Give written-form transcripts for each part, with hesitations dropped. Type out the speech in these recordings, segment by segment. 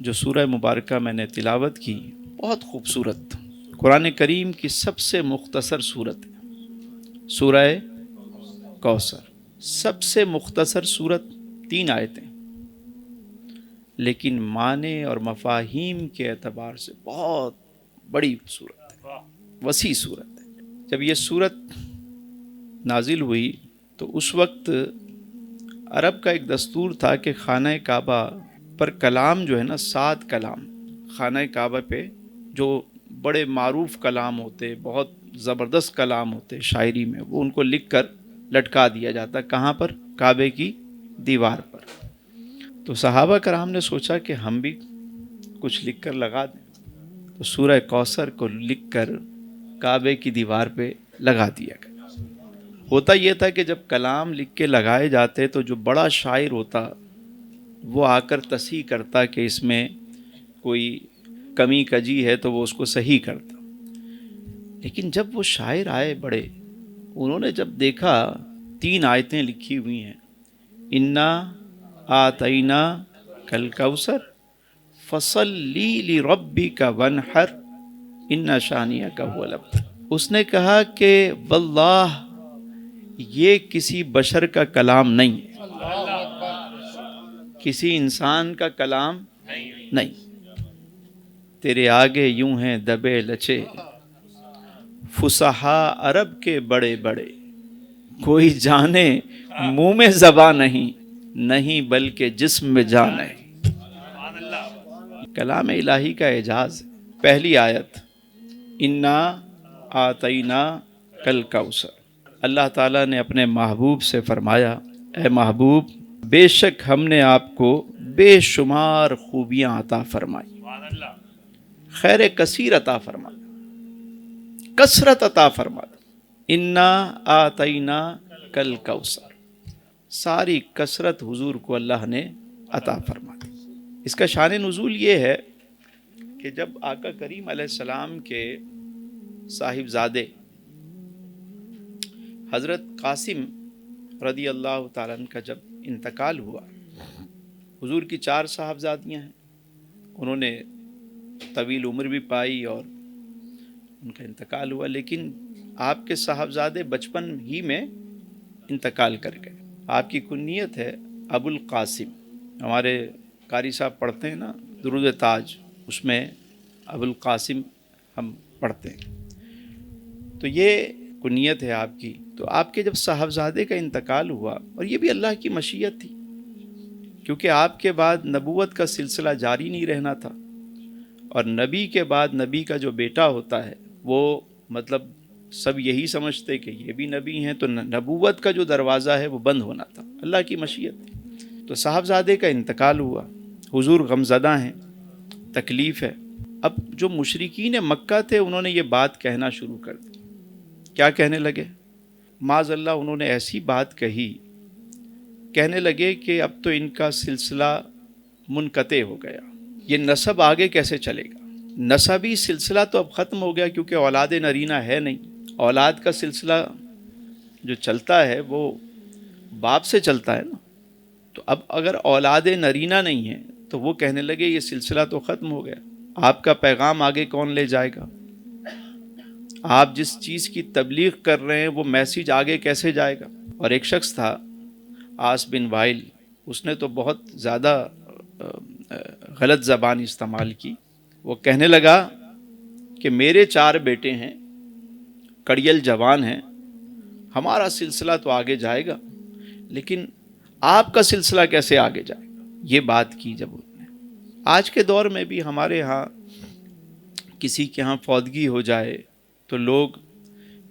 جو سورہ مبارکہ میں نے تلاوت کی بہت خوبصورت، قرآن کریم کی سب سے مختصر صورت ہے سورہ کوثر۔ سب سے مختصر صورت 3 آیتیں، لیکن معنی اور مفاہیم کے اعتبار سے بہت بڑی صورت ہے، وسیع صورت ہے۔ جب یہ صورت نازل ہوئی تو اس وقت عرب کا ایک دستور تھا کہ خانہ کعبہ پر کلام جو ہے نا، 7 کلام خانہ کعبہ پہ جو بڑے معروف کلام ہوتے، بہت زبردست کلام ہوتے شاعری میں، وہ ان کو لکھ کر لٹکا دیا جاتا۔ کہاں پر؟ کعبے کی دیوار پر۔ تو صحابہ کرام نے سوچا کہ ہم بھی کچھ لکھ کر لگا دیں، تو سورہ کوثر کو لکھ کر کعبے کی دیوار پہ لگا دیا گیا۔ ہوتا یہ تھا کہ جب کلام لکھ کے لگائے جاتے تو جو بڑا شاعر ہوتا وہ آ کر تصحیح کرتا کہ اس میں کوئی کمی کجی ہے تو وہ اس کو صحیح کرتا۔ لیکن جب وہ شاعر آئے بڑے، انہوں نے جب دیکھا 3 آیتیں لکھی ہوئی ہیں، انا آتینا کل کوثر فصلی لربک وانحر ان شانئک هو الابتر، اس نے کہا کہ واللہ یہ کسی بشر کا کلام نہیں ہے، کسی انسان کا کلام نہیں، تیرے آگے یوں ہیں دبے لچے فصحاء عرب کے بڑے بڑے، کوئی جانے منہ میں زبان نہیں بلکہ جسم میں جان ہے۔ کلام الہی کا اعجاز۔ پہلی آیت انا آتینا کل کوثر، اللہ تعالیٰ نے اپنے محبوب سے فرمایا، اے محبوب بے شک ہم نے آپ کو بے شمار خوبیاں عطا فرمائی، خیر کثیر عطا فرمائی، کثرت عطا فرمائی۔ انا آتینا کل کوثر، ساری کثرت حضور کو اللہ نے عطا فرمائی۔ اس کا شان نزول یہ ہے کہ جب آقا کریم علیہ السلام کے صاحبزادے حضرت قاسم رضی اللہ تعالیٰ عنہ کا جب انتقال ہوا، حضور کی 4 صاحبزادیاں ہیں، انہوں نے طویل عمر بھی پائی اور ان کا انتقال ہوا، لیکن آپ کے صاحبزادے بچپن ہی میں انتقال کر گئے۔ آپ کی کنیت ہے ابو القاسم، ہمارے قاری صاحب پڑھتے ہیں نا درود تاج، اس میں ابو القاسم ہم پڑھتے ہیں، تو یہ کنیت ہے آپ کی۔ تو آپ کے جب صاحبزادے کا انتقال ہوا، اور یہ بھی اللہ کی مشیت تھی کیونکہ آپ کے بعد نبوت کا سلسلہ جاری نہیں رہنا تھا، اور نبی کے بعد نبی کا جو بیٹا ہوتا ہے وہ مطلب سب یہی سمجھتے کہ یہ بھی نبی ہیں، تو نبوت کا جو دروازہ ہے وہ بند ہونا تھا، اللہ کی مشیت تھی۔ تو صاحبزادے کا انتقال ہوا، حضور غمزدہ ہیں، تکلیف ہے۔ اب جو مشرکین مکہ تھے انہوں نے یہ بات کہنا شروع کر دی۔ کیا کہنے لگے؟ معاذ اللہ انہوں نے ایسی بات کہی، کہنے لگے کہ اب تو ان کا سلسلہ منقطع ہو گیا، یہ نسب آگے کیسے چلے گا؟ نسبی سلسلہ تو اب ختم ہو گیا کیونکہ اولاد نرینہ ہے نہیں، اولاد کا سلسلہ جو چلتا ہے وہ باپ سے چلتا ہے نا، تو اب اگر اولاد نرینہ نہیں ہے تو وہ کہنے لگے یہ سلسلہ تو ختم ہو گیا، آپ کا پیغام آگے کون لے جائے گا؟ آپ جس چیز کی تبلیغ کر رہے ہیں وہ میسیج آگے کیسے جائے گا؟ اور ایک شخص تھا عاص بن وائل، اس نے تو بہت زیادہ غلط زبان استعمال کی، وہ کہنے لگا کہ میرے 4 بیٹے ہیں، کڑیل جوان ہیں، ہمارا سلسلہ تو آگے جائے گا لیکن آپ کا سلسلہ کیسے آگے جائے گا؟ یہ بات کی جب انہوں نے۔ آج کے دور میں بھی ہمارے ہاں کسی کے ہاں فوتگی ہو جائے تو لوگ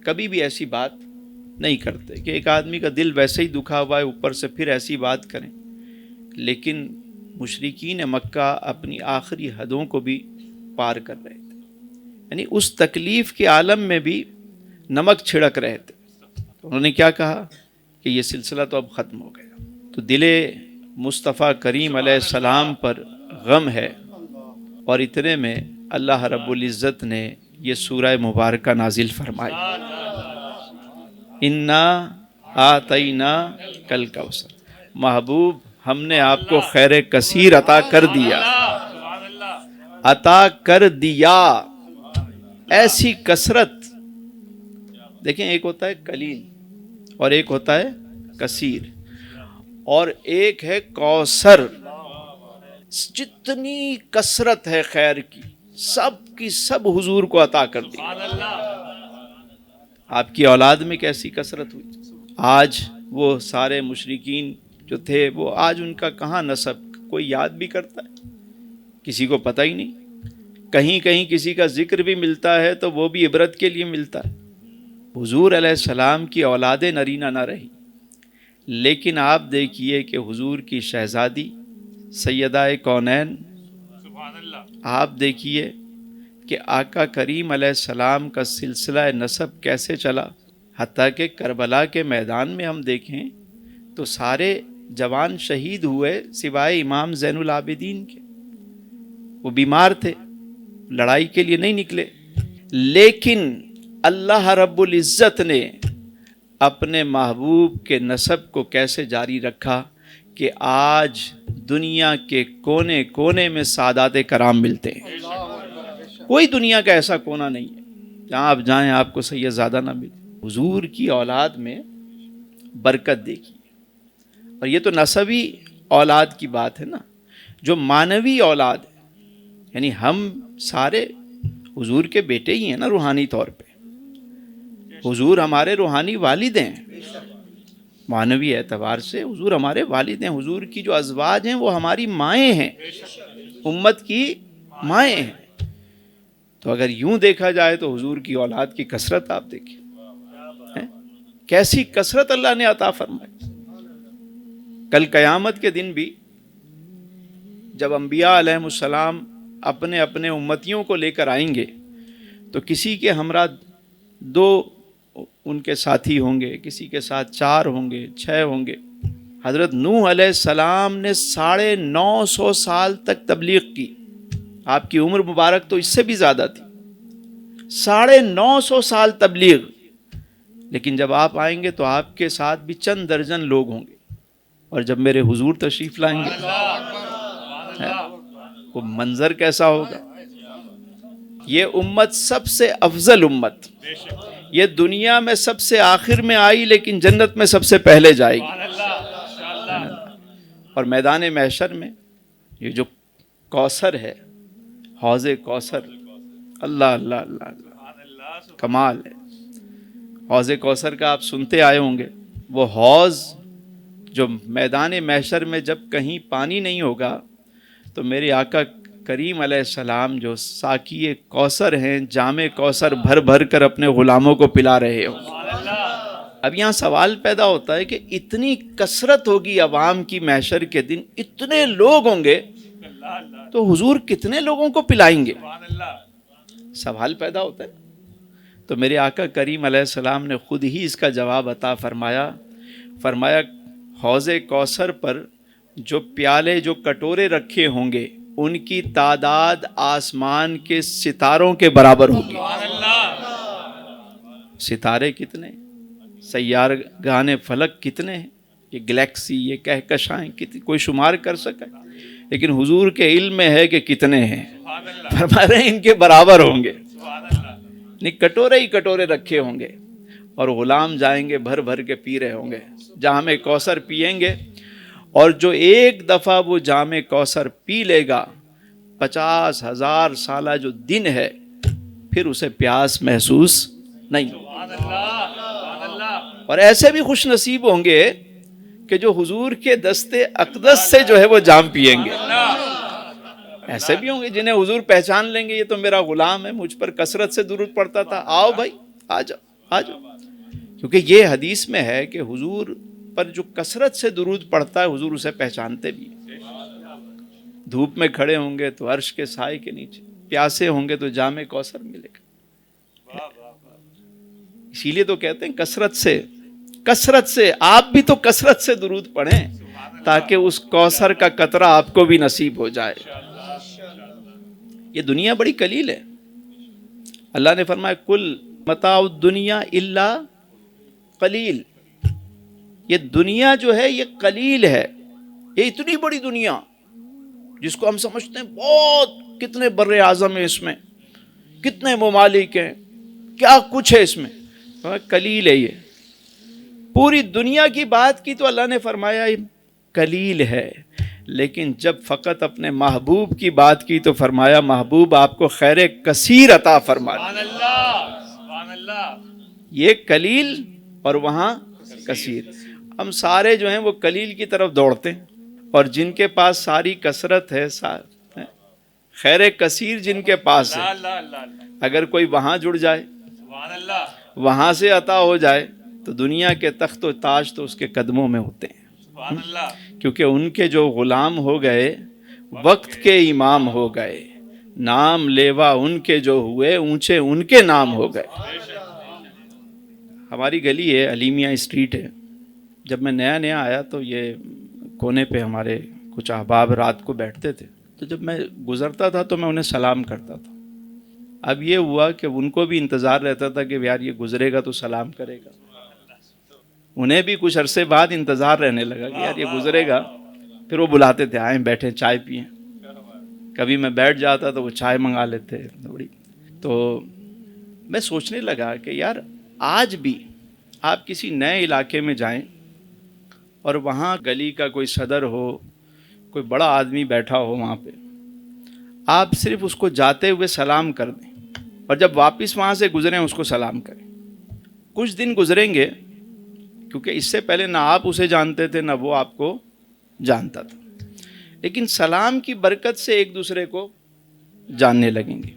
کبھی بھی ایسی بات نہیں کرتے کہ ایک آدمی کا دل ویسے ہی دکھا ہوا ہے، اوپر سے پھر ایسی بات کریں۔ لیکن مشرکین مکہ اپنی آخری حدوں کو بھی پار کر رہے تھے، یعنی اس تکلیف کے عالم میں بھی نمک چھڑک رہے تھے۔ انہوں نے کیا کہا کہ یہ سلسلہ تو اب ختم ہو گیا۔ تو دل مصطفیٰ کریم علیہ السلام پر غم ہے، اور اتنے میں اللہ رب العزت نے یہ سورہ مبارکہ نازل فرمائی، انا آتینا کل کوثر، محبوب ہم نے آپ کو خیر کثیر عطا کر دیا، عطا کر دیا. ایسی کثرت. دیکھیں ایک ہوتا ہے قلیل اور ایک ہوتا ہے کثیر اور ایک ہے کوثر. جتنی کثرت ہے خیر کی سب کی سب حضور کو عطا کر دی. آپ کی اولاد میں کیسی کثرت ہوئی. آج وہ سارے مشرکین جو تھے وہ آج ان کا کہاں نسب کوئی یاد بھی کرتا ہے؟ کسی کو پتہ ہی نہیں. کہیں کہیں کسی کا ذکر بھی ملتا ہے تو وہ بھی عبرت کے لیے ملتا ہے. حضور علیہ السلام کی اولاد نرینہ نہ رہی، لیکن آپ دیکھیے کہ حضور کی شہزادی سیدہ کونین، آپ دیکھیے کہ آقا کریم علیہ السلام کا سلسلہ نسب کیسے چلا. حتیٰ کہ کربلا کے میدان میں ہم دیکھیں تو سارے جوان شہید ہوئے سوائے امام زین العابدین کے. وہ بیمار تھے، لڑائی کے لیے نہیں نکلے، لیکن اللہ رب العزت نے اپنے محبوب کے نسب کو کیسے جاری رکھا کہ آج دنیا کے کونے کونے میں سادات کرام ملتے ہیں. کوئی دنیا کا ایسا کونا نہیں ہے جہاں آپ جائیں آپ کو سید زادہ نہ ملے. حضور کی اولاد میں برکت دیکھیے. اور یہ تو نسبی اولاد کی بات ہے نا. جو مانوی اولاد ہے، یعنی ہم سارے حضور کے بیٹے ہی ہیں نا روحانی طور پہ. حضور ہمارے روحانی والد ہیں، معنوی اعتبار سے حضور ہمارے والد ہیں. حضور کی جو ازواج ہیں وہ ہماری مائیں ہیں، امت کی مائیں ہیں. تو اگر یوں دیکھا جائے تو حضور کی اولاد کی کثرت آپ دیکھیں کیسی کثرت اللہ نے عطا فرمائی. کل قیامت کے دن بھی جب انبیاء علیہ السلام اپنے اپنے امتیوں کو لے کر آئیں گے تو کسی کے ہمراہ 2 ان کے ساتھی ہوں گے، کسی کے ساتھ 4 ہوں گے، 6 ہوں گے. حضرت نوح علیہ السلام نے 950 سال تک تبلیغ کی. آپ کی عمر مبارک تو اس سے بھی زیادہ تھی. 950 سال تبلیغ. لیکن جب آپ آئیں گے تو آپ کے ساتھ بھی چند درجن لوگ ہوں گے. اور جب میرے حضور تشریف لائیں گے وہ منظر کیسا ہوگا. یہ امت سب سے افضل امت، یہ دنیا میں سب سے آخر میں آئی لیکن جنت میں سب سے پہلے جائے گی. اور میدان محشر میں یہ جو کوثر ہے، حوض کوثر، اللہ اللہ اللہ اللہ کمال ہے. حوض کوثر کا آپ سنتے آئے ہوں گے. وہ حوض جو میدان محشر میں جب کہیں پانی نہیں ہوگا تو میرے آقا کریم علیہ السلام جو ساقی کوثر ہیں، جام کوثر بھر بھر کر اپنے غلاموں کو پلا رہے ہوں. اب یہاں سوال پیدا ہوتا ہے کہ اتنی کثرت ہوگی عوام کی محشر کے دن، اتنے لوگ ہوں گے تو حضور کتنے لوگوں کو پلائیں گے. سوال پیدا ہوتا ہے. تو میرے آقا کریم علیہ السلام نے خود ہی اس کا جواب عطا فرمایا. فرمایا حوض کوثر پر جو پیالے جو کٹورے رکھے ہوں گے ان کی تعداد آسمان کے ستاروں کے برابر ہوگی. ستارے کتنے، سیارگان فلک کتنے ہیں، یہ گلیکسی، یہ کہکشائیں کتنی، کوئی شمار کر سکے. لیکن حضور کے علم میں ہے کہ کتنے ہیں. فرما رہے ہیں ان کے برابر ہوں گے. کٹورے ہی کٹورے رکھے ہوں گے اور غلام جائیں گے بھر بھر کے پی رہے ہوں گے. جام کوثر پئیں گے اور جو ایک دفعہ وہ جام کوثر پی لے گا 50,000 سالہ جو دن ہے پھر اسے پیاس محسوس نہیں. اور ایسے بھی خوش نصیب ہوں گے کہ جو حضور کے دستے اقدس سے جو ہے وہ جام پئیں گے. ایسے بھی ہوں گے جنہیں حضور پہچان لیں گے، یہ تو میرا غلام ہے، مجھ پر کثرت سے درود پڑتا تھا، آؤ بھائی آ جاؤ آ جاؤ. کیونکہ یہ حدیث میں ہے کہ حضور پر جو کثرت سے درود پڑتا ہے حضور اسے پہچانتے بھی. دھوپ میں کھڑے ہوں گے تو عرش کے سائے کے نیچے، پیاسے ہوں گے تو جام کوثر ملے گا. اسی لیے تو کہتے ہیں کثرت سے آپ بھی تو کثرت سے درود پڑھیں تاکہ اس کوثر کا قطرہ آپ کو بھی نصیب ہو جائے. یہ دنیا بڑی قلیل ہے. اللہ نے فرمایا کل متاع الدنیا الا قلیل. یہ دنیا جو ہے یہ قلیل ہے. یہ اتنی بڑی دنیا جس کو ہم سمجھتے ہیں بہت کتنے بر اعظم ہیں اس میں، کتنے ممالک ہیں، کیا کچھ ہے اس میں، قلیل ہے یہ. پوری دنیا کی بات کی تو اللہ نے فرمایا قلیل ہے، لیکن جب فقط اپنے محبوب کی بات کی تو فرمایا محبوب آپ کو خیر کثیر عطا فرمایا. سبحان اللہ، سبحان اللہ. یہ قلیل اور وہاں کثیر. ہم سارے جو ہیں وہ قلیل کی طرف دوڑتے ہیں، اور جن کے پاس ساری کثرت ہے، خیر کثیر جن کے پاس ہے، اگر کوئی وہاں جڑ جائے، وہاں سے عطا ہو جائے تو دنیا کے تخت و تاج تو اس کے قدموں میں ہوتے ہیں. کیونکہ ان کے جو غلام ہو گئے وقت کے امام ہو گئے، نام لیوا ان کے جو ہوئے اونچے ان کے نام ہو گئے. ہماری گلی ہے، علیمیہ اسٹریٹ ہے. جب میں نیا نیا آیا تو یہ کونے پہ ہمارے کچھ احباب رات کو بیٹھتے تھے، تو جب میں گزرتا تھا تو میں انہیں سلام کرتا تھا. اب یہ ہوا کہ ان کو بھی انتظار رہتا تھا کہ یار یہ گزرے گا تو سلام کرے گا. انہیں بھی کچھ عرصے بعد انتظار رہنے لگا کہ یار یہ گزرے گا. پھر وہ بلاتے تھے آئیں بیٹھیں چائے پئیں. کبھی میں بیٹھ جاتا تو وہ چائے منگا لیتے تھوڑی. تو میں سوچنے لگا کہ یار آج بھی آپ کسی نئے علاقے میں جائیں اور وہاں گلی کا کوئی صدر ہو، کوئی بڑا آدمی بیٹھا ہو وہاں پہ، آپ صرف اس کو جاتے ہوئے سلام کر دیں، اور جب واپس وہاں سے گزریں اس کو سلام کریں. کچھ دن گزریں گے، کیونکہ اس سے پہلے نہ آپ اسے جانتے تھے نہ وہ آپ کو جانتا تھا، لیکن سلام کی برکت سے ایک دوسرے کو جاننے لگیں گے.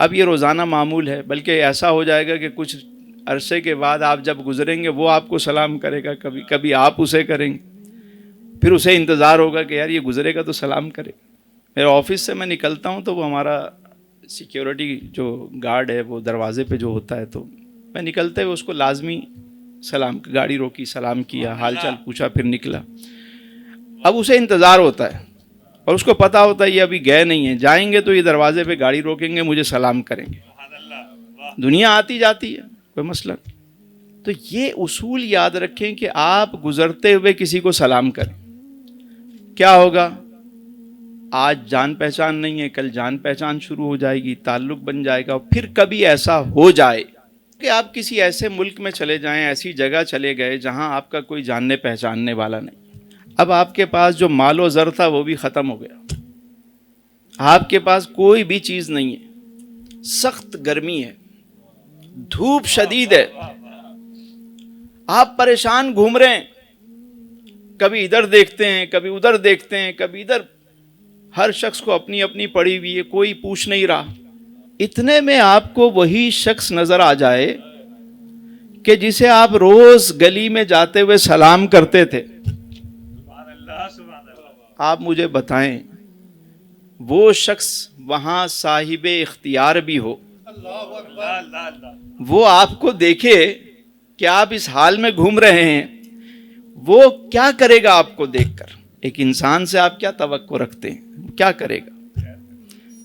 اب یہ روزانہ معمول ہے، بلکہ ایسا ہو جائے گا کہ کچھ عرصے کے بعد آپ جب گزریں گے وہ آپ کو سلام کرے گا، کبھی کبھی آپ اسے کریں گے. پھر اسے انتظار ہوگا کہ یار یہ گزرے گا تو سلام کرے. میرے آفس سے میں نکلتا ہوں تو وہ ہمارا سیکیورٹی جو گارڈ ہے وہ دروازے پہ جو ہوتا ہے، تو میں نکلتے ہوئے اس کو لازمی سلام، گاڑی روکی، سلام کیا، حال چال پوچھا، پھر نکلا. اب اسے انتظار ہوتا ہے اور اس کو پتہ ہوتا ہے یہ ابھی گئے نہیں ہیں، جائیں گے تو یہ دروازے پہ گاڑی روکیں گے، مجھے سلام کریں گے. دنیا آتی جاتی ہے، کوئی مسئلہ. تو یہ اصول یاد رکھیں کہ آپ گزرتے ہوئے کسی کو سلام کریں. کیا ہوگا؟ آج جان پہچان نہیں ہے، کل جان پہچان شروع ہو جائے گی، تعلق بن جائے گا. اور پھر کبھی ایسا ہو جائے کہ آپ کسی ایسے ملک میں چلے جائیں، ایسی جگہ چلے گئے جہاں آپ کا کوئی جاننے پہچاننے والا نہیں. اب آپ کے پاس جو مال و زر تھا وہ بھی ختم ہو گیا، آپ کے پاس کوئی بھی چیز نہیں ہے، سخت گرمی ہے، دھوپ شدید ہے، آپ پریشان گھوم رہے ہیں، کبھی ادھر دیکھتے ہیں، کبھی ادھر دیکھتے ہیں، کبھی ادھر. ہر شخص کو اپنی اپنی پڑی ہوئی ہے، کوئی پوچھ نہیں رہا. اتنے میں آپ کو وہی شخص نظر آ جائے کہ جسے آپ روز گلی میں جاتے ہوئے سلام کرتے تھے. آپ مجھے بتائیں وہ شخص وہاں صاحب اختیار بھی ہو، وہ آپ کو دیکھے کہ آپ اس حال میں گھوم رہے ہیں، وہ کیا کرے گا آپ کو دیکھ کر؟ ایک انسان سے آپ کیا توقع رکھتے ہیں؟ کیا کرے گا؟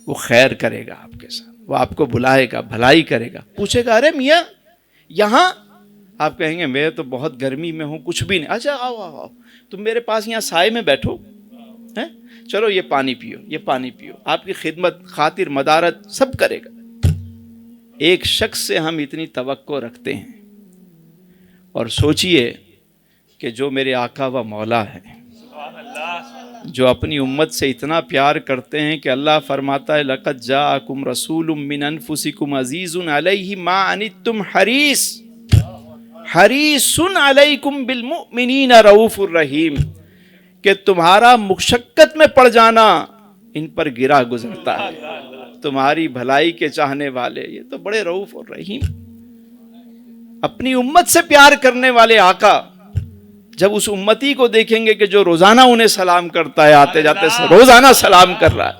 وہ خیر کرے گا آپ کے ساتھ، وہ آپ کو بلائے گا، بھلائی کرے گا، پوچھے گا ارے میاں یہاں؟ آپ کہیں گے میں تو بہت گرمی میں ہوں، کچھ بھی نہیں. اچھا آؤ آؤ آؤ، تم میرے پاس یہاں سائے میں بیٹھو، چلو یہ پانی پیو، یہ پانی پیو. آپ کی خدمت، خاطر مدارت سب کرے گا. ایک شخص سے ہم اتنی توقع رکھتے ہیں، اور سوچئے کہ جو میرے آقا و مولا ہے، جو اپنی امت سے اتنا پیار کرتے ہیں کہ اللہ فرماتا ہے لَقَدْ جَاءَكُمْ رَسُولٌ مِّنْ أَنفُسِكُمْ عَزِيزٌ عَلَيْهِ مَا عَنِتُّمْ حَرِيصٌ عَلَيْكُمْ بِالْمُؤْمِنِينَ رَءُوفٌ رَحِيمٌ، کہ تمہارا مشقت میں پڑ جانا ان پر گرا گزرتا ہے. تمہاری بھلائی کے چاہنے والے، یہ تو بڑے رؤوف اور رحیم، اپنی امت سے پیار کرنے والے آقا جب اس امتی کو دیکھیں گے کہ جو روزانہ انہیں سلام کرتا ہے، آتے جاتے روزانہ سلام کر رہا ہے،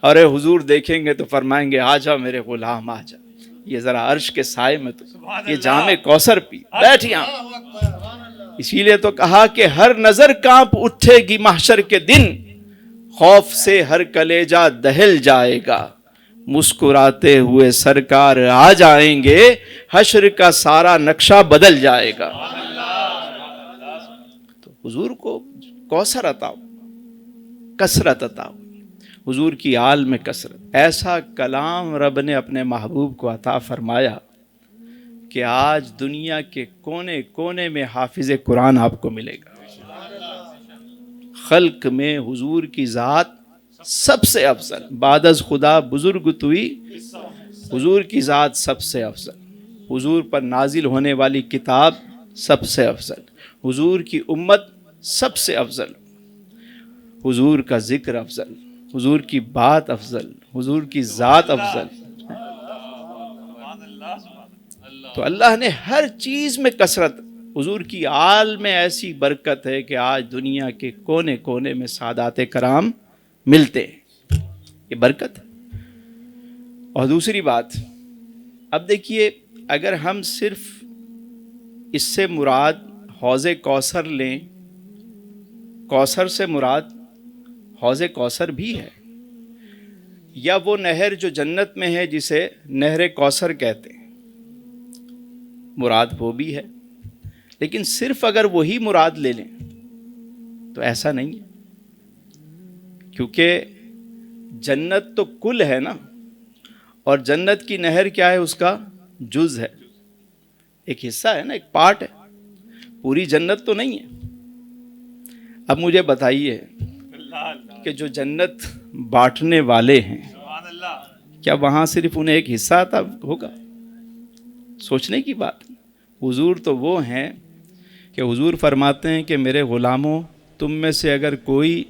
اور حضور دیکھیں گے تو فرمائیں گے آجا میرے غلام آجا، یہ ذرا عرش کے سائے میں تو یہ جام کوثر پی، بیٹھ یہاں. اسی لیے تو کہا کہ ہر نظر کانپ اٹھے گی محشر کے دن، خوف سے ہر کلیجہ دہل جائے گا، مسکراتے ہوئے سرکار آ جائیں گے، حشر کا سارا نقشہ بدل جائے گا. تو حضور کو کوثر عطا ہو، کثرت عطا ہو، حضور کی آل میں کثرت. ایسا کلام رب نے اپنے محبوب کو عطا فرمایا کہ آج دنیا کے کونے کونے میں حافظ قرآن آپ کو ملے گا. خلق میں حضور کی ذات سب سے افضل، بعد از خدا بزرگ توئی، حضور کی ذات سب سے افضل، حضور پر نازل ہونے والی کتاب سب سے افضل، حضور کی امت سب سے افضل، حضور کا ذکر افضل، حضور کی بات افضل، حضور کی ذات افضل. تو اللہ نے ہر چیز میں کثرت. حضور کی آل میں ایسی برکت ہے کہ آج دنیا کے کونے کونے میں سادات کرام ملتے ہیں. یہ برکت ہے. اور دوسری بات، اب دیکھیے، اگر ہم صرف اس سے مراد حوض کوثر لیں، کوثر سے مراد حوض کوثر بھی ہے، یا وہ نہر جو جنت میں ہے جسے نہر کوثر کہتے ہیں، مراد وہ بھی ہے. لیکن صرف اگر وہی مراد لے لیں تو ایسا نہیں ہے، کیونکہ جنت تو کل ہے نا، اور جنت کی نہر کیا ہے؟ اس کا جز ہے، ایک حصہ ہے نا، ایک پارٹ ہے، پوری جنت تو نہیں ہے. اب مجھے بتائیے کہ جو جنت بانٹنے والے ہیں، کیا وہاں صرف انہیں ایک حصہ آتا ہوگا؟ سوچنے کی بات. حضور تو وہ ہیں کہ حضور فرماتے ہیں کہ میرے غلاموں، تم میں سے اگر کوئی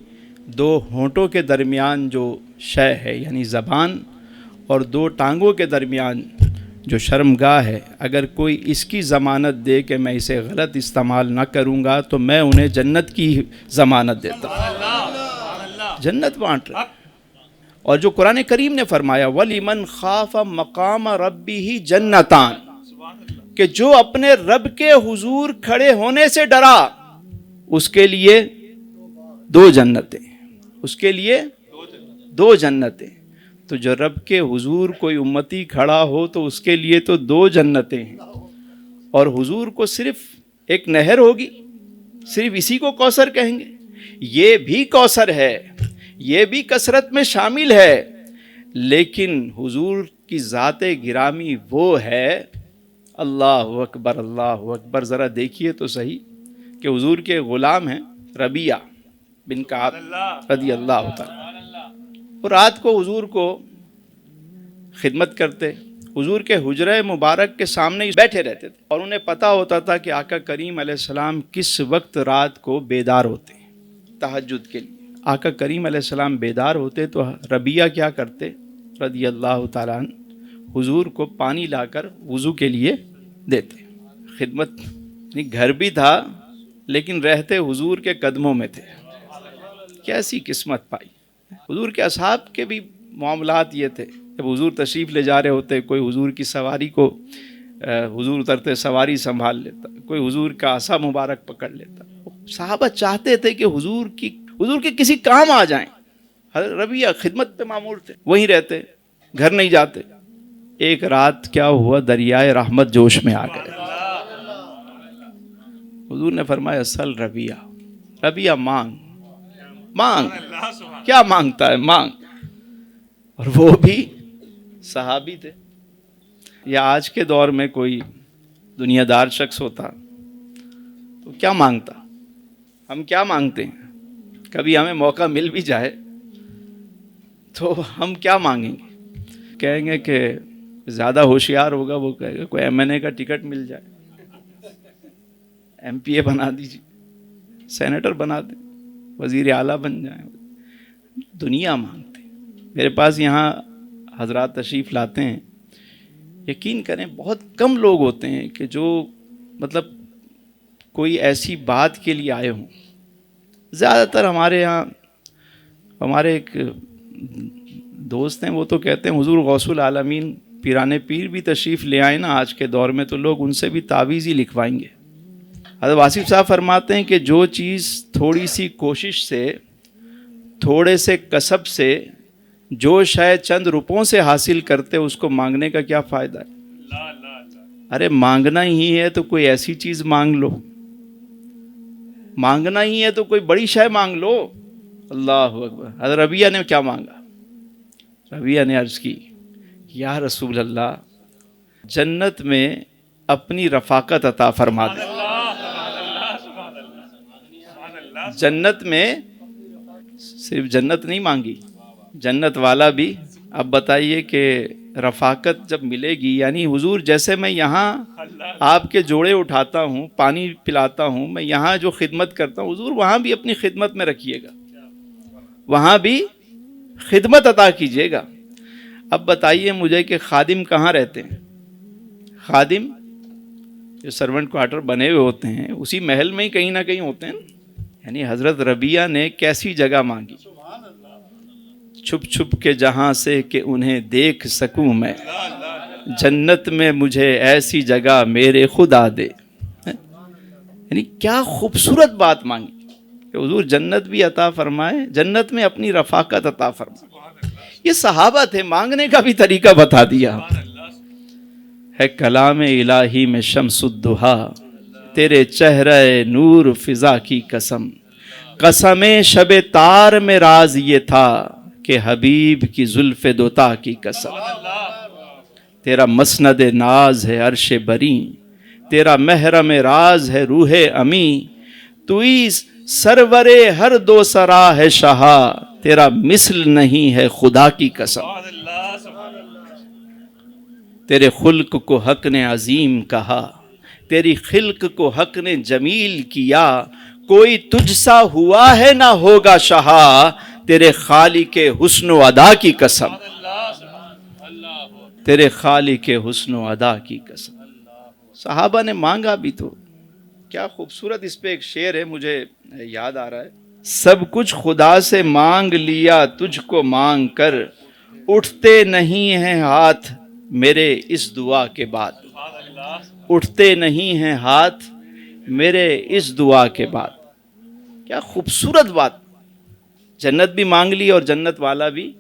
دو ہونٹوں کے درمیان جو شے ہے، یعنی زبان اور دو ٹانگوں کے درمیان جو شرمگاہ ہے، اگر کوئی اس کی ضمانت دے کہ میں اسے غلط استعمال نہ کروں گا تو میں انہیں جنت کی ضمانت دیتا ہوں. جنت بانٹ رہے. اور جو قرآن کریم نے فرمایا وَلِمَنْ خَافَ مَقَامَ رَبِّهِ جَنَّتَانِ، کہ جو اپنے رب کے حضور کھڑے ہونے سے ڈرا، اس کے لیے دو جنتیں، اس کے لیے دو جنتیں. تو جو رب کے حضور کوئی امتی کھڑا ہو تو اس کے لیے تو دو جنتیں ہیں. اور حضور کو صرف ایک نہر ہوگی، صرف اسی کو کوثر کہیں گے؟ یہ بھی کوثر ہے، یہ بھی کثرت میں شامل ہے، لیکن حضور کی ذات گرامی وہ ہے. اللہ اکبر، اللہ اکبر. ذرا دیکھیے تو صحیح کہ حضور کے غلام ہیں ربیہ بن کعب رضی اللہ تعالی، اور رات کو حضور کو خدمت کرتے، حضور کے حجرہ مبارک کے سامنے بیٹھے رہتے تھے، اور انہیں پتہ ہوتا تھا کہ آقا کریم علیہ السلام کس وقت رات کو بیدار ہوتے ہیں تہجد کے لیے. آقا کریم علیہ السلام بیدار ہوتے تو ربیہ کیا کرتے رضی اللہ تعالیٰ عنہ؟ حضور کو پانی لا کر وضو کے لیے دیتے. خدمت گھر بھی تھا لیکن رہتے حضور کے قدموں میں تھے. کیسی قسمت پائی. حضور کے اصحاب کے بھی معاملات یہ تھے، جب حضور تشریف لے جا رہے ہوتے، کوئی حضور کی سواری کو حضور اترتے سواری سنبھال لیتا، کوئی حضور کا عصا مبارک پکڑ لیتا. صحابہ چاہتے تھے کہ حضور کے کسی کام آ جائیں. حضرت ربیہ خدمت پہ معمور تھے، وہیں رہتے، گھر نہیں جاتے. ایک رات کیا ہوا، دریائے رحمت جوش میں آ گئے. حضور نے فرمایا سل ربیہ، ربیہ مانگ مانگ. کیا مانگتا ہے؟ مانگ. اور وہ بھی صحابی تھے. یا آج کے دور میں کوئی دنیا دار شخص ہوتا تو کیا مانگتا؟ ہم کیا مانگتے ہیں؟ کبھی ہمیں موقع مل بھی جائے تو ہم کیا مانگیں گے؟ کہیں گے کہ زیادہ ہوشیار ہوگا وہ کہے گا کوئی MNA کا ٹکٹ مل جائے، MPA بنا دیجیے، سینیٹر بنا دیں، وزیر اعلیٰ بن جائیں. دنیا مانگتے. میرے پاس یہاں حضرات تشریف لاتے ہیں، یقین کریں بہت کم لوگ ہوتے ہیں کہ جو مطلب کوئی ایسی بات کے لیے آئے ہوں. زیادہ تر ہمارے یہاں ہمارے ایک دوست ہیں، وہ تو کہتے ہیں حضور غوث العالمین پیران پیر بھی تشریف لے آئے نا آج کے دور میں تو لوگ ان سے بھی تعویذ ہی لکھوائیں گے. حضرت واصف صاحب فرماتے ہیں کہ جو چیز تھوڑی سی کوشش سے، تھوڑے سے کسب سے، جو شاید چند روپوں سے حاصل کرتے، اس کو مانگنے کا کیا فائدہ ہے؟ ارے مانگنا ہی ہے تو کوئی ایسی چیز مانگ لو، مانگنا ہی ہے تو کوئی بڑی شے مانگ لو. اللہ اکبر. حضرت ربیہ نے کیا مانگا؟ ربیہ نے عرض کی یا رسول اللہ جنت میں اپنی رفاقت عطا فرما دے. جنت میں صرف جنت نہیں مانگی، جنت والا بھی. اب بتائیے کہ رفاقت جب ملے گی، یعنی حضور جیسے میں یہاں آپ کے جوڑے اٹھاتا ہوں، پانی پلاتا ہوں، میں یہاں جو خدمت کرتا ہوں، حضور وہاں بھی اپنی خدمت میں رکھیے گا، وہاں بھی خدمت عطا کیجیے گا. اب بتائیے مجھے کہ خادم کہاں رہتے ہیں؟ خادم جو سرونٹ کوارٹر بنے ہوئے ہوتے ہیں اسی محل میں ہی کہیں نہ کہیں ہوتے ہیں. یعنی حضرت ربیہ نے کیسی جگہ مانگی، چھپ چھپ کے جہاں سے کہ انہیں دیکھ سکوں میں، جنت میں مجھے ایسی جگہ میرے خدا دے. یعنی کیا خوبصورت بات مانگی کہ حضور جنت بھی عطا فرمائے، جنت میں اپنی رفاقت عطا فرمائے. یہ صحابہ تھے، مانگنے کا بھی طریقہ بتا دیا. ہے کلام الہی میں شمس الضحیٰ، تیرے چہرہ نور فضا کی قسم، قسم شب تار میں راز یہ تھا کہ حبیب کی زلف دوتا کی قسم. تیرا مسند ناز ہے عرش بری، تیرا محرم راز ہے روح امی، توئی سرور ہر دو سرا ہے شہا، تیرا مثل نہیں ہے خدا کی قسم. تیرے خلق کو حق نے عظیم کہا، تیری خلق کو حق نے جمیل کیا، کوئی تجھ سا ہوا ہے نہ ہوگا شہا، تیرے خالق حسن و ادا کی قسم. تیرے خالق حسن و ادا کی قسم. صحابہ نے مانگا بھی تو. کیا خوبصورت اس پہ ایک شعر ہے مجھے یاد آ رہا ہے. سب کچھ خدا سے مانگ لیا تجھ کو مانگ کر، اٹھتے نہیں ہیں ہاتھ میرے اس دعا کے بعد، اٹھتے نہیں ہیں ہاتھ میرے اس دعا کے بعد. کیا خوبصورت بات. جنت بھی مانگ لی اور جنت والا بھی.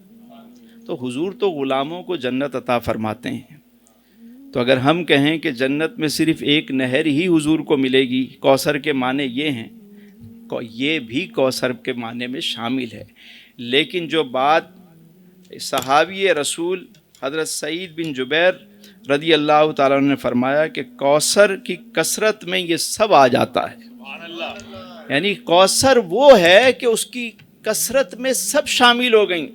تو حضور تو غلاموں کو جنت عطا فرماتے ہیں. تو اگر ہم کہیں کہ جنت میں صرف ایک نہر ہی حضور کو ملے گی، کوثر کے معنی یہ ہیں، یہ بھی کوثر کے معنی میں شامل ہے. لیکن جو بات صحابی رسول حضرت سعید بن جبیر رضی اللہ تعالیٰ عنہ نے فرمایا کہ کوثر کی کثرت میں یہ سب آ جاتا ہے. یعنی کوثر وہ ہے کہ اس کی کثرت میں سب شامل ہو گئیں،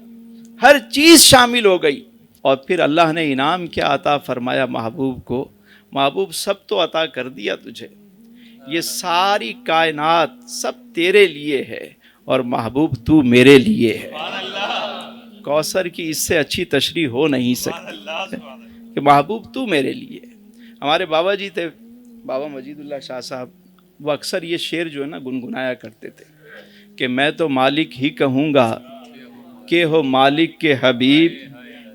ہر چیز شامل ہو گئی. اور پھر اللہ نے انعام کیا عطا فرمایا محبوب کو، محبوب سب تو عطا کر دیا تجھے، یہ ساری کائنات سب تیرے لیے ہے اور محبوب تو میرے لیے ہے. کوثر کی اس سے اچھی تشریح ہو نہیں سکتی کہ محبوب تو میرے لیے. ہمارے بابا جی تھے، بابا مجید اللہ شاہ صاحب، وہ اکثر یہ شعر جو ہے نا گنگنایا کرتے تھے کہ میں تو مالک ہی کہوں گا کہ ہو مالک کے حبیب،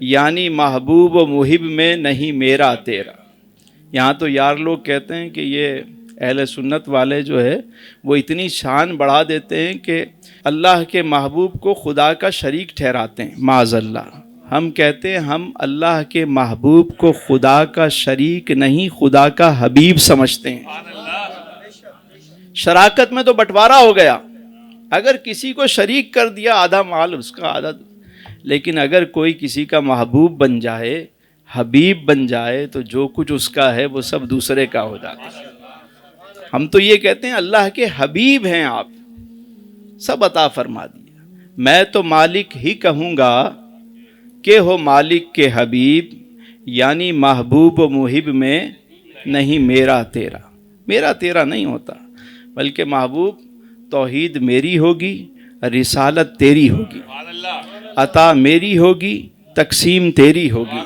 یعنی محبوب و محب میں نہیں میرا تیرا. یہاں تو یار لوگ کہتے ہیں کہ یہ اہل سنت والے جو ہے وہ اتنی شان بڑھا دیتے ہیں کہ اللہ کے محبوب کو خدا کا شریک ٹھہراتے ہیں. معاذ اللہ. ہم کہتے ہیں ہم اللہ کے محبوب کو خدا کا شریک نہیں خدا کا حبیب سمجھتے ہیں. شراکت میں تو بٹوارا ہو گیا، اگر کسی کو شریک کر دیا آدھا مال اس کا آدھا. لیکن اگر کوئی کسی کا محبوب بن جائے، حبیب بن جائے، تو جو کچھ اس کا ہے وہ سب دوسرے کا ہو جاتا ہے. ہم تو یہ کہتے ہیں اللہ کے حبیب ہیں آپ، سب عطا فرما دیا. میں تو مالک ہی کہوں گا کہ ہو مالک کے حبیب، یعنی محبوب و محب میں نہیں میرا تیرا. میرا تیرا نہیں ہوتا، بلکہ محبوب توحید میری ہوگی، رسالت تیری ہوگی، عطا میری ہوگی، تقسیم تیری ہوگی،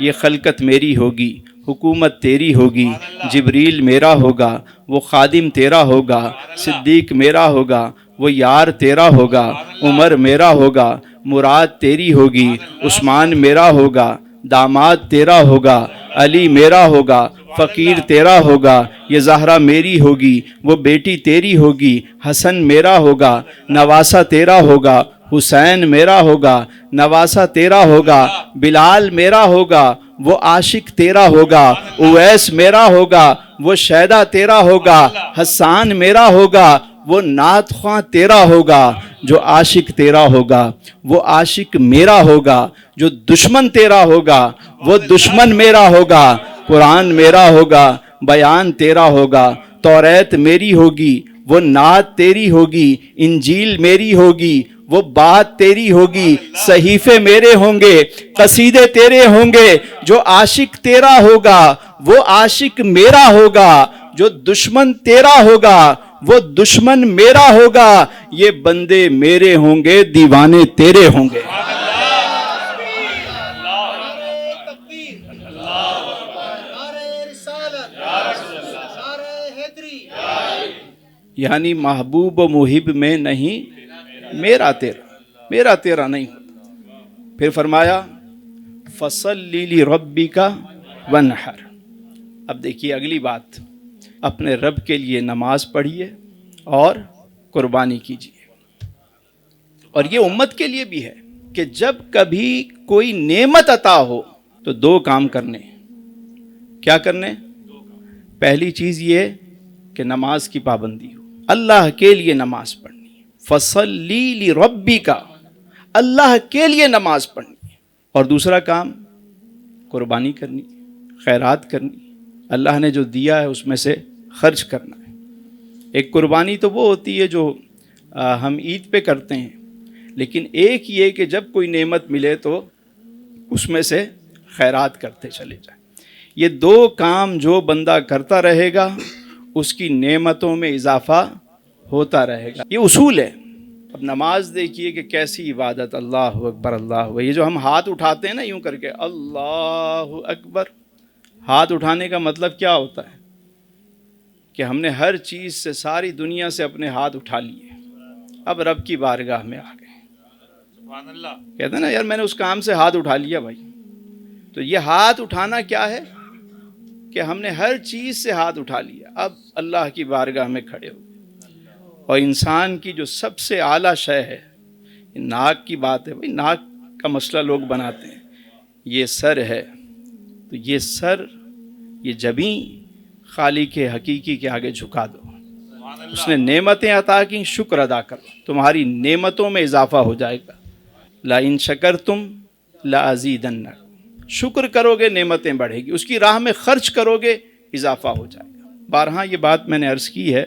یہ خلقت میری ہوگی، حکومت تیری ہوگی، جبریل میرا ہوگا، وہ خادم تیرا ہوگا، صدیق میرا ہوگا، وہ یار تیرا ہوگا، عمر میرا ہوگا، مراد تیری ہوگی، عثمان میرا ہوگا، داماد تیرا ہوگا، علی میرا ہوگا، فقیر تیرا ہوگا، یہ زہرا میری ہوگی، وہ بیٹی تیری ہوگی، حسن میرا ہوگا، نواسہ تیرا ہوگا، حسین میرا ہوگا، نواسہ تیرا ہوگا، بلال میرا ہوگا، وہ عاشق تیرا ہوگا، اویس میرا ہوگا، وہ شیدہ تیرا ہوگا، حسان میرا ہوگا، وہ نعت خواں تیرا ہوگا جو عاشق تیرا ہوگا، وہ عاشق میرا ہوگا، جو دشمن تیرا ہوگا وہ دشمن میرا ہوگا، قرآن میرا ہوگا، بیان تیرا ہوگا، توریت میری ہوگی، وہ نعت تیری ہوگی، انجیل میری ہوگی، وہ بات تیری ہوگی، صحیفے میرے ہوں گے، قصیدے تیرے ہوں گے، جو عاشق تیرا ہوگا وہ عاشق میرا ہوگا، جو دشمن تیرا ہوگا وہ دشمن میرا ہوگا، یہ بندے میرے ہوں گے، دیوانے تیرے ہوں گے۔ یعنی محبوب و محب میں نہیں، میرا تیرا نہیں ہوتا۔ پھر فرمایا فَصَلِّ لِرَبِّكَ وَانْحَرْ۔ اب دیکھیے اگلی بات، اپنے رب کے لیے نماز پڑھیے اور قربانی کیجیے۔ اور یہ امت کے لیے بھی ہے کہ جب کبھی کوئی نعمت عطا ہو تو دو کام کرنے۔ کیا کرنے؟ پہلی چیز یہ کہ نماز کی پابندی ہو، اللہ کے لیے نماز پڑھنی، فَصَلِّ لِرَبِّكَ، اللہ کے لیے نماز پڑھنی۔ اور دوسرا کام قربانی کرنی، خیرات کرنی، اللہ نے جو دیا ہے اس میں سے خرچ کرنا ہے۔ ایک قربانی تو وہ ہوتی ہے جو ہم عید پہ کرتے ہیں، لیکن ایک یہ کہ جب کوئی نعمت ملے تو اس میں سے خیرات کرتے چلے جائیں۔ یہ دو کام جو بندہ کرتا رہے گا اس کی نعمتوں میں اضافہ ہوتا رہے گا، یہ اصول ہے۔ اب نماز دیکھیے کہ کیسی عبادت، اللہ اکبر اللہ اکبر۔ یہ جو ہم ہاتھ اٹھاتے ہیں نا یوں کر کے اللہ اکبر، ہاتھ اٹھانے کا مطلب کیا ہوتا ہے کہ ہم نے ہر چیز سے، ساری دنیا سے اپنے ہاتھ اٹھا لیے، اب رب کی بارگاہ میں آ گئے۔ سبحان اللہ، کہتے ہیں نا یار میں نے اس کام سے ہاتھ اٹھا لیا بھائی۔ تو یہ ہاتھ اٹھانا کیا ہے کہ ہم نے ہر چیز سے ہاتھ اٹھا لیا، اب اللہ کی بارگاہ میں کھڑے ہو گئے۔ اور انسان کی جو سب سے اعلیٰ شے ہے، ناک کی بات ہے بھائی، ناک کا مسئلہ لوگ بناتے ہیں، یہ سر ہے۔ تو یہ سر، یہ جبیں خالق حقیقی کے آگے جھکا دو، اس نے نعمتیں عطا کی، شکر ادا کرو، تمہاری نعمتوں میں اضافہ ہو جائے گا۔ لَإِن شَكَرْتُمْ لَأَزِيدَنَّكُمْ، شکر کرو گے نعمتیں بڑھے گی، اس کی راہ میں خرچ کرو گے اضافہ ہو جائے گا۔ بارہا یہ بات میں نے عرض کی ہے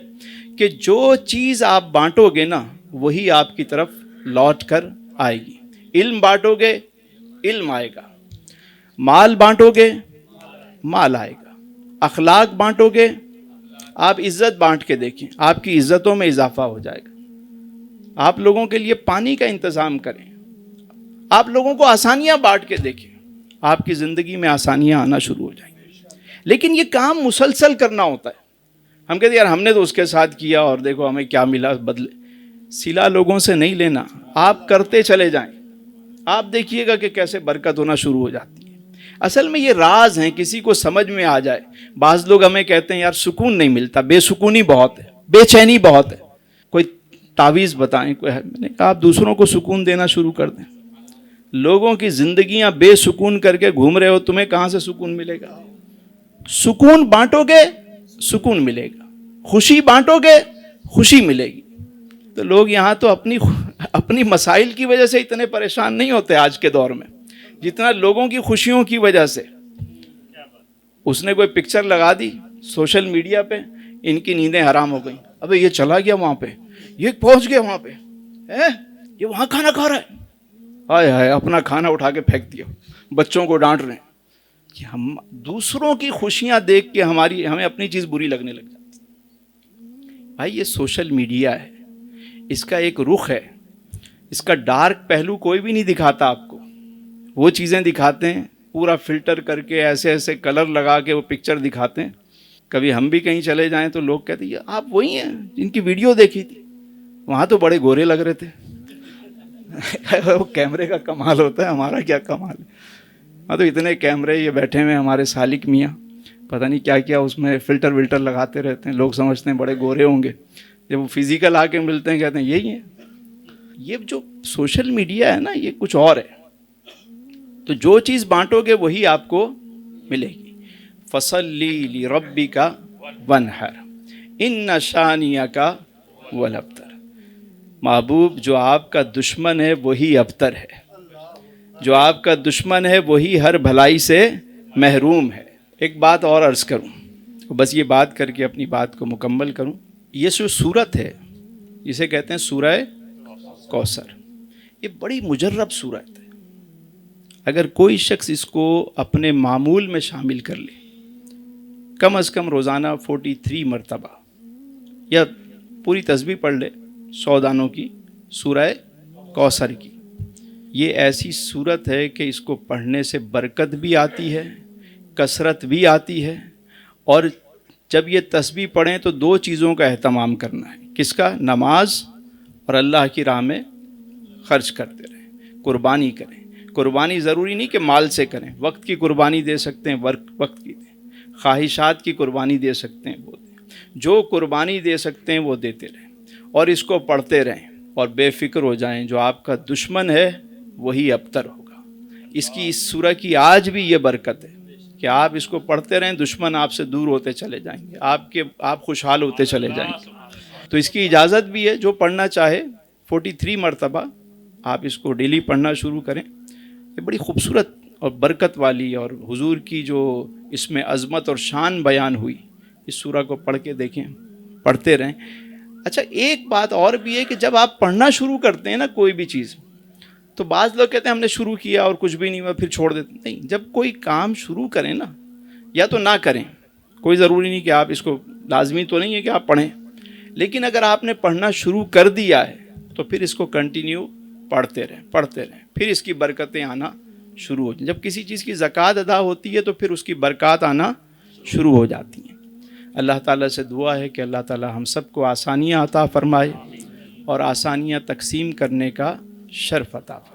کہ جو چیز آپ بانٹو گے نا وہی آپ کی طرف لوٹ کر آئے گی۔ علم بانٹو گے علم آئے گا، مال بانٹو گے مال آئے گا، اخلاق بانٹو گے، آپ عزت بانٹ کے دیکھیں آپ کی عزتوں میں اضافہ ہو جائے گا۔ آپ لوگوں کے لیے پانی کا انتظام کریں، آپ لوگوں کو آسانیاں بانٹ کے دیکھیں، آپ کی زندگی میں آسانیاں آنا شروع ہو جائیں گی۔ لیکن یہ کام مسلسل کرنا ہوتا ہے۔ ہم کہتے ہیں یار ہم نے تو اس کے ساتھ کیا اور دیکھو ہمیں کیا ملا بدلے۔ صلہ لوگوں سے نہیں لینا، آپ کرتے چلے جائیں، آپ دیکھیے گا کہ کیسے برکت ہونا شروع ہو جاتی ہے۔ اصل میں یہ راز ہیں، کسی کو سمجھ میں آ جائے۔ بعض لوگ ہمیں کہتے ہیں یار سکون نہیں ملتا، بے سکونی بہت ہے، بے چینی بہت ہے، کوئی تعویذ بتائیں کوئی ہے۔ میں نے کہا آپ دوسروں کو سکون دینا شروع کر دیں۔ لوگوں کی زندگیاں بے سکون کر کے گھوم رہے ہو، تمہیں کہاں سے سکون ملے گا؟ سکون بانٹو گے سکون ملے گا، خوشی بانٹو گے خوشی ملے گی۔ تو لوگ یہاں تو اپنی مسائل کی وجہ سے اتنے پریشان نہیں ہوتے آج کے دور میں جتنا لوگوں کی خوشیوں کی وجہ سے۔ اس نے کوئی پکچر لگا دی سوشل میڈیا پہ، ان کی نیندیں حرام ہو گئیں، ابے یہ چلا گیا وہاں پہ، یہ پہنچ گیا وہاں پہ، یہ وہاں کھانا کھا رہا ہے، ہائے ہائے اپنا کھانا اٹھا کے پھینک دیا، بچوں کو ڈانٹ رہے ہیں۔ کہ ہم دوسروں کی خوشیاں دیکھ کے ہمیں اپنی چیز بری لگنے لگ جاتی۔ بھائی یہ سوشل میڈیا ہے، اس کا ایک رخ ہے، اس کا ڈارک پہلو کوئی بھی نہیں دکھاتا آپ کو۔ وہ چیزیں دکھاتے ہیں پورا فلٹر کر کے، ایسے ایسے کلر لگا کے وہ پکچر دکھاتے ہیں۔ کبھی ہم بھی کہیں چلے جائیں تو لوگ کہتے ہیں آپ وہی ہیں جن کی ویڈیو دیکھی تھی، وہاں تو بڑے گورے لگ رہے تھے۔ وہ کیمرے کا کمال ہوتا ہے، ہمارا کیا کمال ہے۔ ہاں تو اتنے کیمرے یہ بیٹھے ہوئے ہمارے سالک میاں، پتہ نہیں کیا کیا اس میں فلٹر ولٹر لگاتے رہتے ہیں، لوگ سمجھتے ہیں بڑے گورے ہوں گے، جب وہ فزیکل آ کے ملتے ہیں کہتے ہیں یہی ہیں۔ یہ جو سوشل میڈیا ہے نا یہ کچھ اور ہے۔ تو جو چیز بانٹو گے وہی آپ کو ملے گی۔ فَصَلِّ لِرَبِّكَ وَانْحَرْ إِنَّ شَانِئَكَ والابتر. محبوب جو آپ کا دشمن ہے وہی ابتر ہے، جو آپ کا دشمن ہے وہی ہر بھلائی سے محروم ہے. ایک بات اور عرض کروں، بس یہ بات کر کے اپنی بات کو مکمل کروں. یہ جو صورت ہے جسے کہتے ہیں سورہ کوثر، یہ بڑی مجرب صورت ہے. اگر کوئی شخص اس کو اپنے معمول میں شامل کر لے، کم از کم روزانہ 43 مرتبہ یا پوری تسبیح پڑھ لے 100 دانوں کی سورہ کوثر کی، یہ ایسی صورت ہے کہ اس کو پڑھنے سے برکت بھی آتی ہے، کثرت بھی آتی ہے. اور جب یہ تسبیح پڑھیں تو 2 چیزوں کا اہتمام کرنا ہے. کس کا؟ نماز اور اللہ کی راہ میں خرچ کرتے رہیں، قربانی کریں. قربانی ضروری نہیں کہ مال سے کریں، وقت کی قربانی دے سکتے ہیں وقت کی دیں، خواہشات کی قربانی دے سکتے ہیں وہ دیں. جو قربانی دے سکتے ہیں وہ دیتے رہیں اور اس کو پڑھتے رہیں اور بے فکر ہو جائیں. جو آپ کا دشمن ہے وہی ابتر ہوگا. اس سورہ کی آج بھی یہ برکت ہے کہ آپ اس کو پڑھتے رہیں، دشمن آپ سے دور ہوتے چلے جائیں گے، آپ خوشحال ہوتے چلے جائیں گے. تو اس کی اجازت بھی ہے، جو پڑھنا چاہے 43 مرتبہ آپ اس کو ڈیلی پڑھنا شروع کریں. یہ بڑی خوبصورت اور برکت والی، اور حضور کی جو اس میں عظمت اور شان بیان ہوئی، اس سورہ کو پڑھ کے دیکھیں، پڑھتے رہیں. اچھا ایک بات اور بھی ہے کہ جب آپ پڑھنا شروع کرتے ہیں نا کوئی بھی چیز، تو بعض لوگ کہتے ہیں ہم نے شروع کیا اور کچھ بھی نہیں ہوا پھر چھوڑ دیتے. نہیں، جب کوئی کام شروع کریں نا، یا تو نہ کریں، کوئی ضروری نہیں کہ آپ اس کو، لازمی تو نہیں ہے کہ آپ پڑھیں، لیکن اگر آپ نے پڑھنا شروع کر دیا ہے تو پھر اس کو کنٹینیو پڑھتے رہیں، پھر اس کی برکتیں آنا شروع ہو جائیں. جب کسی چیز کی زکوٰۃ ادا ہوتی ہے تو پھر اس کی برکات آنا شروع ہو جاتی ہیں. اللہ تعالیٰ سے دعا ہے کہ اللہ تعالیٰ ہم سب کو آسانیاں عطا فرمائے اور آسانیاں تقسیم کرنے کا شرف عطا فرمائے.